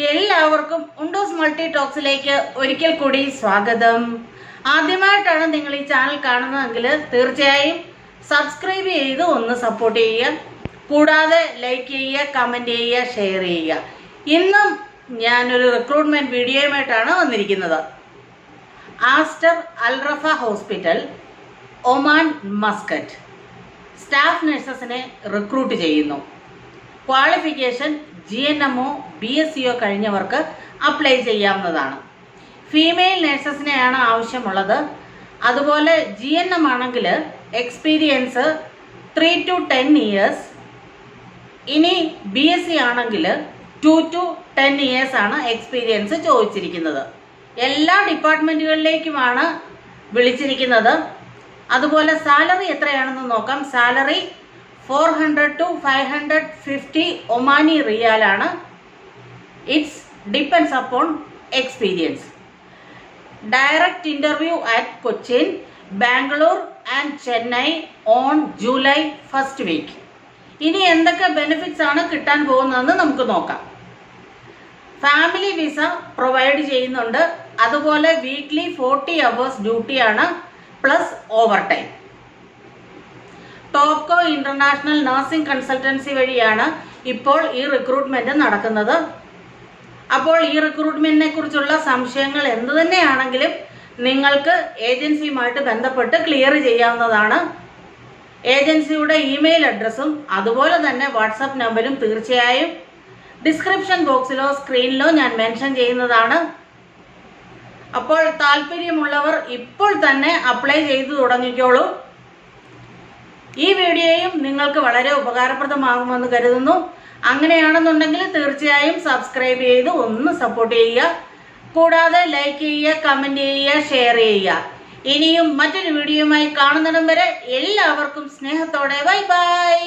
എല്ലാവർക്കും ഉണ്ടോസ് മൾട്ടി ടോക്സിലേക്ക് ഒരിക്കൽ കൂടി സ്വാഗതം. ആദ്യമായിട്ടാണ് നിങ്ങൾ ഈ ചാനൽ കാണുന്നതെങ്കിൽ തീർച്ചയായും സബ്സ്ക്രൈബ് ചെയ്ത് ഒന്ന് സപ്പോർട്ട് ചെയ്യുക. കൂടാതെ ലൈക്ക് ചെയ്യുക, കമൻറ്റ് ചെയ്യുക, ഷെയർ ചെയ്യുക. ഇന്നും ഞാനൊരു റിക്രൂട്ട്മെൻറ്റ് വീഡിയോയുമായിട്ടാണ് വന്നിരിക്കുന്നത്. Aster Al Rafa hospital, Oman Muscat staff നഴ്സസിനെ റിക്രൂട്ട് ചെയ്യുന്നു. ക്വാളിഫിക്കേഷൻ GNMO BSCO കഴിഞ്ഞവർക്ക് അപ്ലൈ ചെയ്യാവുന്നതാണ്. ഫീമെയിൽ നഴ്സസിനെയാണ് ആവശ്യമുള്ളത്. അതുപോലെ GNM ആണെങ്കിൽ എക്സ്പീരിയൻസ് 3 to 10 ഇയേഴ്സ്. ഇനി BSc ആണെങ്കിൽ 2 to 10 ഇയേഴ്സ് ആണ് എക്സ്പീരിയൻസ് ചോദിച്ചിരിക്കുന്നത്. എല്ലാ ഡിപ്പാർട്ട്മെൻറ്റുകളിലേക്കുമാണ് വിളിച്ചിരിക്കുന്നത്. അതുപോലെ സാലറി എത്രയാണെന്ന് നോക്കാം. സാലറി 400 to 550 ഒമാനി റിയാലാണ്. It's depends upon experience. Direct interview at Cochin, Bangalore and Chennai on July 1st week. ഇനി എന്തൊക്കെ ബെനിഫിറ്റ്സ് ആണ് കിട്ടാൻ പോകുന്നതെന്ന് നമുക്ക് നോക്കാം. ഫാമിലി വിസ പ്രൊവൈഡ് ചെയ്യുന്നുണ്ട്. അതുപോലെ വീക്ക്ലി 40 hours ഡ്യൂട്ടിയാണ്, plus overtime. Topco international nursing consultancy വഴിയാണ് ഇപ്പോൾ ഈ റിക്രൂട്ട്മെന്റ് നടക്കുന്നത്. അപ്പോൾ ഈ റിക്രൂട്ട്മെന്റിനെ കുറിച്ചുള്ള സംശയങ്ങൾ എന്തു തന്നെയാണെങ്കിലും നിങ്ങൾക്ക് ഏജൻസിയുമായിട്ട് ബന്ധപ്പെട്ട് ക്ലിയർ ചെയ്യാവുന്നതാണ്. ഏജൻസിയുടെ ഇമെയിൽ അഡ്രസ്സും അതുപോലെ തന്നെ വാട്സപ്പ് നമ്പരും തീർച്ചയായും ഡിസ്ക്രിപ്ഷൻ ബോക്സിലോ സ്ക്രീനിലോ ഞാൻ മെൻഷൻ ചെയ്യുന്നതാണ്. അപ്പോൾ താല്പര്യമുള്ളവർ ഇപ്പോൾ തന്നെ അപ്ലൈ ചെയ്തു തുടങ്ങിക്കോളൂ. ഈ വീഡിയോയും നിങ്ങൾക്ക് വളരെ ഉപകാരപ്രദമാകുമെന്ന് കരുതുന്നു. അങ്ങനെയാണെന്നുണ്ടെങ്കിൽ തീർച്ചയായും സബ്സ്ക്രൈബ് ചെയ്ത് ഒന്ന് സപ്പോർട്ട് ചെയ്യുക. കൂടാതെ ലൈക്ക് ചെയ്യുക, കമൻറ്റ് ചെയ്യുക, ഷെയർ ചെയ്യുക. ഇനിയും മറ്റൊരു വീഡിയോയുമായി കാണുന്നിടം വരെ എല്ലാവർക്കും സ്നേഹത്തോടെ ബൈ ബൈ.